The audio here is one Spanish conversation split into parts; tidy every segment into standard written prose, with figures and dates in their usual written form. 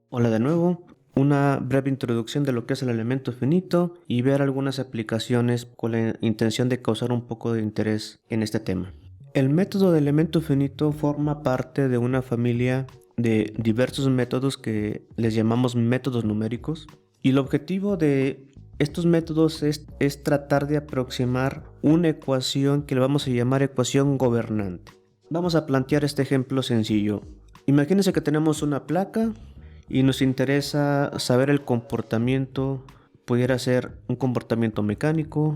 Hola de nuevo, una breve introducción de lo que es el elemento finito y ver algunas aplicaciones con la intención de causar un poco de interés en este tema. El método de elemento finito forma parte de una familia de diversos métodos que les llamamos métodos numéricos, y el objetivo de estos métodos es tratar de aproximar una ecuación que le vamos a llamar ecuación gobernante. Vamos a plantear este ejemplo sencillo. Imagínense que tenemos una placa y nos interesa saber el comportamiento. Pudiera ser un comportamiento mecánico,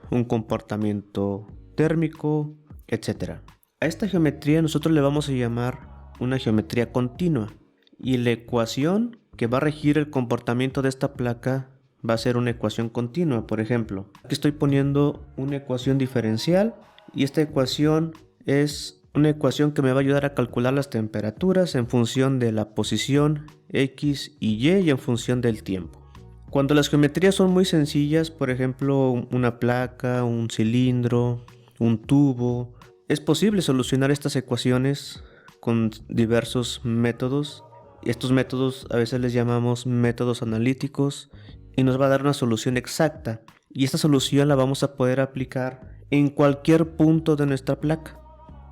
un comportamiento térmico, etc. A esta geometría nosotros le vamos a llamar una geometría continua, y la ecuación que va a regir el comportamiento de esta placa va a ser una ecuación continua. Por ejemplo, aquí estoy poniendo una ecuación diferencial, y esta ecuación es una ecuación que me va a ayudar a calcular las temperaturas en función de la posición X y Y en función del tiempo. Cuando las geometrías son muy sencillas, por ejemplo una placa, un cilindro, un tubo, es posible solucionar estas ecuaciones con diversos métodos. Estos métodos a veces les llamamos métodos analíticos, y nos va a dar una solución exacta, y esta solución la vamos a poder aplicar en cualquier punto de nuestra placa.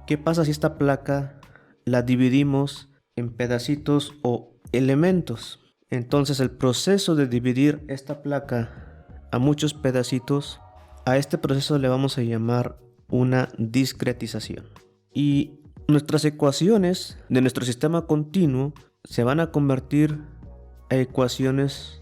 ¿Qué pasa si esta placa la dividimos en pedacitos o elementos? Entonces el proceso de dividir esta placa a muchos pedacitos, a este proceso le vamos a llamar una discretización. Y nuestras ecuaciones de nuestro sistema continuo se van a convertir a ecuaciones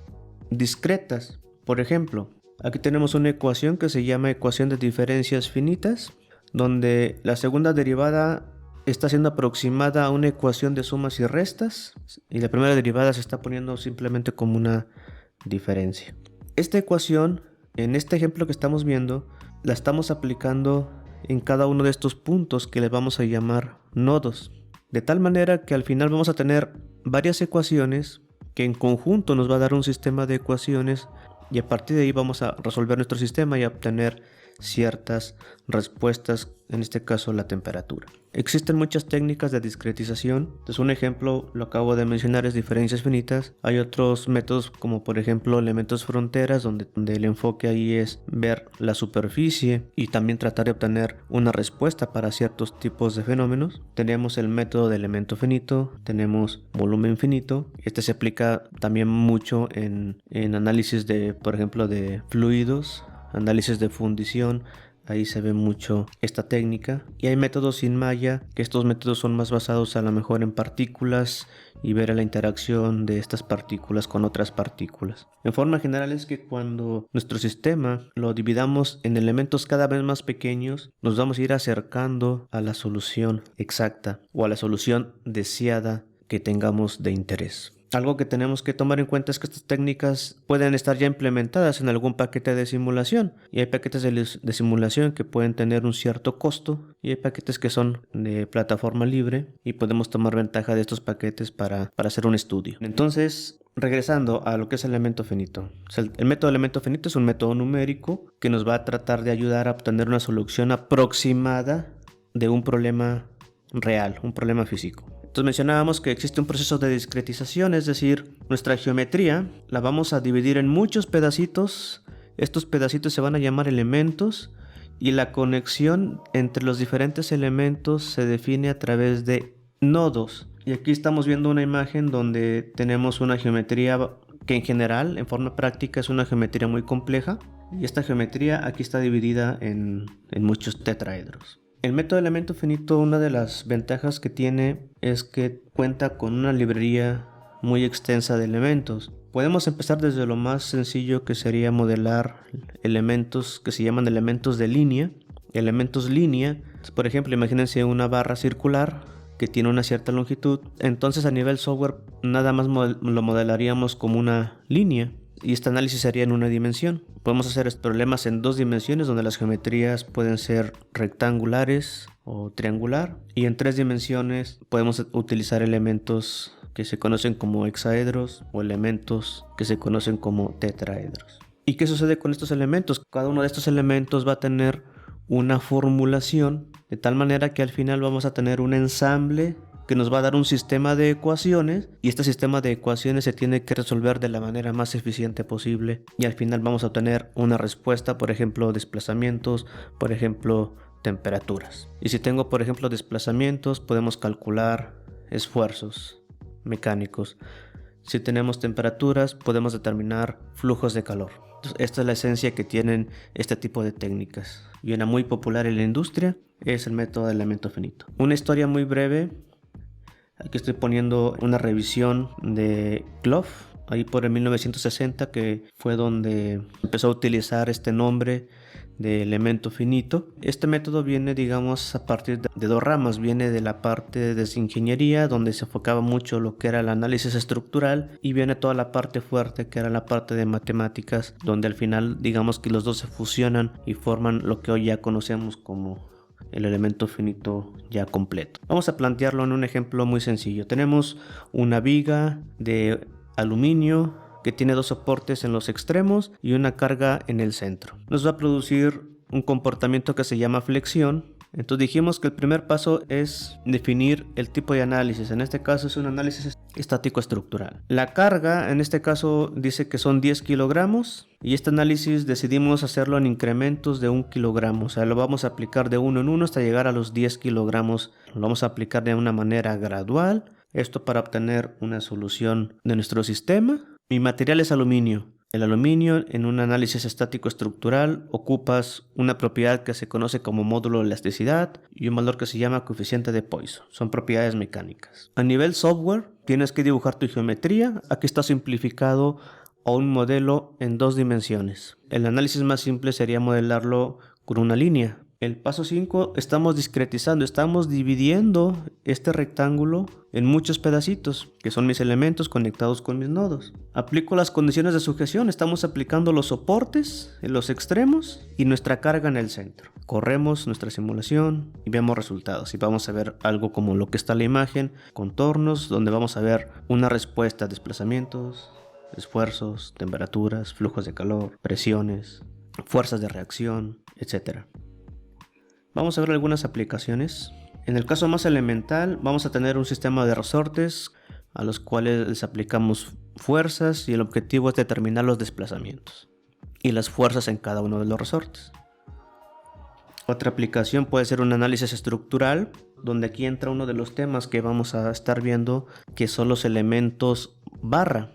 discretas. Por ejemplo, aquí tenemos una ecuación que se llama ecuación de diferencias finitas, donde la segunda derivada está siendo aproximada a una ecuación de sumas y restas, y la primera derivada se está poniendo simplemente como una diferencia. Esta ecuación, en este ejemplo que estamos viendo, la estamos aplicando en cada uno de estos puntos que les vamos a llamar nodos, de tal manera que al final vamos a tener varias ecuaciones que en conjunto nos va a dar un sistema de ecuaciones, y a partir de ahí vamos a resolver nuestro sistema y a obtener ciertas respuestas, en este caso la temperatura. Existen muchas técnicas de discretización. Entonces, un ejemplo, lo acabo de mencionar, es diferencias finitas. Hay otros métodos como por ejemplo elementos fronteras, donde el enfoque ahí es ver la superficie y también tratar de obtener una respuesta para ciertos tipos de fenómenos. Tenemos el método de elemento finito, tenemos volumen finito. Este se aplica también mucho en análisis de, por ejemplo, de fluidos, análisis de fundición. Ahí se ve mucho esta técnica. Y hay métodos sin malla, que estos métodos son más basados a lo mejor en partículas y ver la interacción de estas partículas con otras partículas. En forma general es que cuando nuestro sistema lo dividamos en elementos cada vez más pequeños, nos vamos a ir acercando a la solución exacta o a la solución deseada que tengamos de interés. Algo que tenemos que tomar en cuenta es que estas técnicas pueden estar ya implementadas en algún paquete de simulación, y hay paquetes de simulación que pueden tener un cierto costo, y hay paquetes que son de plataforma libre y podemos tomar ventaja de estos paquetes para hacer un estudio. Entonces, regresando a lo que es el elemento finito. El método elemento finito es un método numérico que nos va a tratar de ayudar a obtener una solución aproximada de un problema real, un problema físico. Entonces mencionábamos que existe un proceso de discretización, es decir, nuestra geometría la vamos a dividir en muchos pedacitos. Estos pedacitos se van a llamar elementos, y la conexión entre los diferentes elementos se define a través de nodos. Y aquí estamos viendo una imagen donde tenemos una geometría que en general, en forma práctica, es una geometría muy compleja, y esta geometría aquí está dividida en muchos tetraedros. El método elemento finito, una de las ventajas que tiene es que cuenta con una librería muy extensa de elementos. Podemos empezar desde lo más sencillo, que sería modelar elementos que se llaman elementos de línea. Elementos línea, por ejemplo, imagínense una barra circular que tiene una cierta longitud. Entonces a nivel software nada más lo modelaríamos como una línea, y este análisis sería en una dimensión. Podemos hacer problemas en dos dimensiones, donde las geometrías pueden ser rectangulares o triangular, y en tres dimensiones podemos utilizar elementos que se conocen como hexaedros o elementos que se conocen como tetraedros. ¿Y qué sucede con estos elementos? Cada uno de estos elementos va a tener una formulación, de tal manera que al final vamos a tener un ensamble que nos va a dar un sistema de ecuaciones, y este sistema de ecuaciones se tiene que resolver de la manera más eficiente posible, y al final vamos a obtener una respuesta, por ejemplo desplazamientos, por ejemplo temperaturas. Y si tengo por ejemplo desplazamientos, podemos calcular esfuerzos mecánicos. Si tenemos temperaturas, podemos determinar flujos de calor. Entonces, esta es la esencia que tienen este tipo de técnicas. Y una muy popular en la industria es el método de elemento finito. Una historia muy breve. Aquí estoy poniendo una revisión de Clough, ahí por el 1960, que fue donde empezó a utilizar este nombre de elemento finito. Este método viene, digamos, a partir de dos ramas. Viene de la parte de ingeniería, donde se enfocaba mucho lo que era el análisis estructural, y viene toda la parte fuerte, que era la parte de matemáticas, donde al final, digamos que los dos se fusionan y forman lo que hoy ya conocemos como el elemento finito ya completo. Vamos a plantearlo en un ejemplo muy sencillo. Tenemos una viga de aluminio que tiene dos soportes en los extremos y una carga en el centro. Nos va a producir un comportamiento que se llama flexión. Entonces dijimos que el primer paso es definir el tipo de análisis. En este caso es un análisis estático estructural. La carga en este caso dice que son 10 kilogramos, y este análisis decidimos hacerlo en incrementos de 1 kilogramo. O sea, lo vamos a aplicar de uno en uno hasta llegar a los 10 kilogramos. Lo vamos a aplicar de una manera gradual. Esto para obtener una solución de nuestro sistema. Mi material es aluminio. El aluminio, en un análisis estático estructural, ocupas una propiedad que se conoce como módulo de elasticidad y un valor que se llama coeficiente de Poisson. Son propiedades mecánicas. A nivel software, tienes que dibujar tu geometría. Aquí está simplificado a un modelo en 2 dimensiones. El análisis más simple sería modelarlo con una línea. El paso 5, estamos discretizando, estamos dividiendo este rectángulo en muchos pedacitos, que son mis elementos conectados con mis nodos. Aplico las condiciones de sujeción, estamos aplicando los soportes en los extremos y nuestra carga en el centro. Corremos nuestra simulación y vemos resultados. Y vamos a ver algo como lo que está en la imagen, contornos, donde vamos a ver una respuesta a desplazamientos, esfuerzos, temperaturas, flujos de calor, presiones, fuerzas de reacción, etc. Vamos a ver algunas aplicaciones. En el caso más elemental, vamos a tener un sistema de resortes a los cuales les aplicamos fuerzas, y el objetivo es determinar los desplazamientos y las fuerzas en cada uno de los resortes. Otra aplicación puede ser un análisis estructural, donde aquí entra uno de los temas que vamos a estar viendo, que son los elementos barra.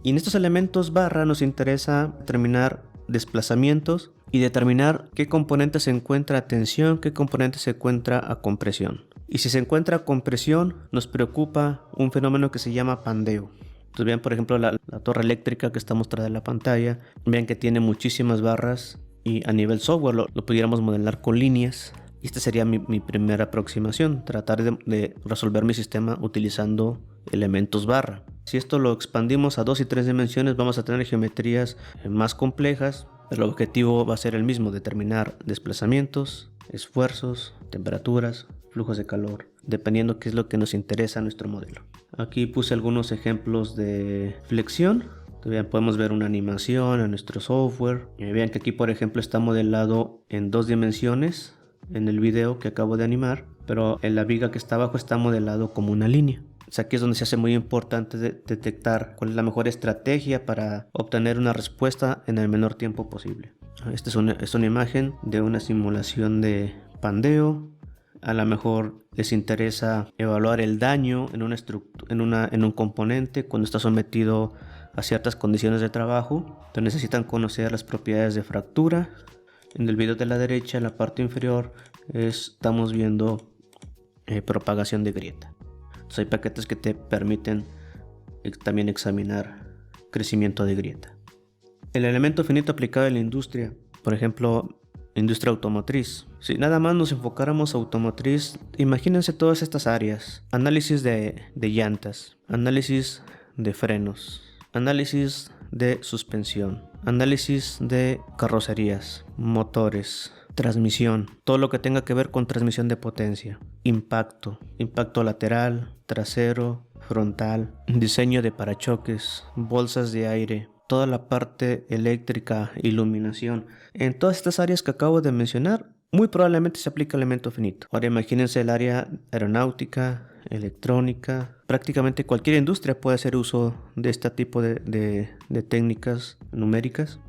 Y en estos elementos barra nos interesa determinar desplazamientos y determinar qué componente se encuentra a tensión, qué componente se encuentra a compresión. Y si se encuentra a compresión, nos preocupa un fenómeno que se llama pandeo. Entonces vean por ejemplo la torre eléctrica que está mostrada en la pantalla. Vean que tiene muchísimas barras, y a nivel software lo pudiéramos modelar con líneas. Y esta sería mi primera aproximación, tratar de resolver mi sistema utilizando elementos barra. Si esto lo expandimos a 2 y 3 dimensiones, vamos a tener geometrías más complejas. El objetivo va a ser el mismo, determinar desplazamientos, esfuerzos, temperaturas, flujos de calor, dependiendo qué es lo que nos interesa a nuestro modelo. Aquí puse algunos ejemplos de flexión. Vean, podemos ver una animación en nuestro software. Vean que aquí por ejemplo está modelado en 2 dimensiones en el video que acabo de animar, pero en la viga que está abajo está modelado como una línea. O sea, aquí es donde se hace muy importante detectar cuál es la mejor estrategia para obtener una respuesta en el menor tiempo posible. Esta es una imagen de una simulación de pandeo. A lo mejor les interesa evaluar el daño en un componente cuando está sometido a ciertas condiciones de trabajo. Entonces necesitan conocer las propiedades de fractura. En el video de la derecha, en la parte inferior, estamos viendo propagación de grieta. Entonces, hay paquetes que te permiten también examinar crecimiento de grieta. El elemento finito aplicado en la industria, por ejemplo, industria automotriz. Si nada más nos enfocáramos a automotriz, imagínense todas estas áreas: análisis de llantas, análisis de frenos, análisis de suspensión, análisis de carrocerías, motores, transmisión, todo lo que tenga que ver con transmisión de potencia, impacto lateral, trasero, frontal, diseño de parachoques, bolsas de aire, toda la parte eléctrica, iluminación. En todas estas áreas que acabo de mencionar muy probablemente se aplica elemento finito. Ahora imagínense el área aeronáutica, electrónica, prácticamente cualquier industria puede hacer uso de este tipo de técnicas numéricas.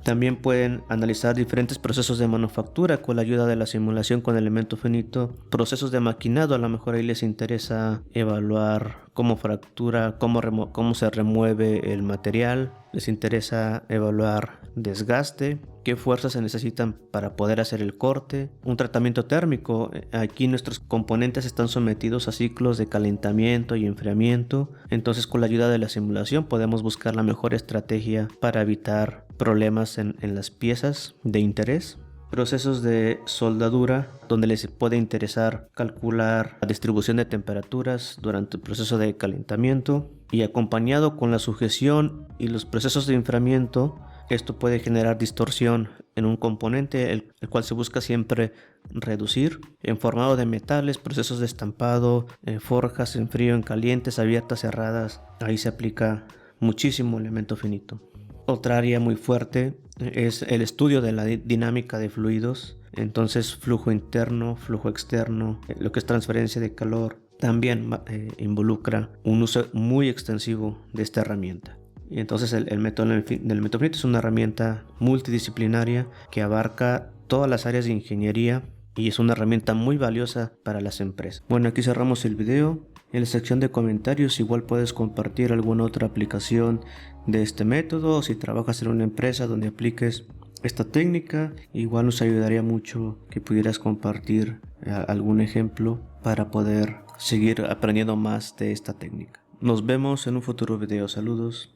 También pueden analizar diferentes procesos de manufactura con la ayuda de la simulación con elemento finito. Procesos de maquinado, a lo mejor ahí les interesa evaluar cómo fractura, cómo se remueve el material. Les interesa evaluar desgaste, qué fuerzas se necesitan para poder hacer el corte. Un tratamiento térmico, aquí nuestros componentes están sometidos a ciclos de calentamiento y enfriamiento. Entonces con la ayuda de la simulación podemos buscar la mejor estrategia para evitar problemas en las piezas de interés. Procesos de soldadura, donde les puede interesar calcular la distribución de temperaturas durante el proceso de calentamiento, y acompañado con la sujeción y los procesos de enfriamiento, esto puede generar distorsión en un componente, el cual se busca siempre reducir. En formado de metales, procesos de estampado, forjas en frío, en calientes, abiertas, cerradas, ahí se aplica muchísimo elemento finito. Otra área muy fuerte es el estudio de la dinámica de fluidos. Entonces flujo interno, flujo externo, lo que es transferencia de calor, también involucra un uso muy extensivo de esta herramienta. Y entonces el método finito es una herramienta multidisciplinaria que abarca todas las áreas de ingeniería y es una herramienta muy valiosa para las empresas. Bueno, aquí cerramos el video. En la sección de comentarios igual puedes compartir alguna otra aplicación de este método, o si trabajas en una empresa donde apliques esta técnica, igual nos ayudaría mucho que pudieras compartir algún ejemplo para poder seguir aprendiendo más de esta técnica. Nos vemos en un futuro video. Saludos.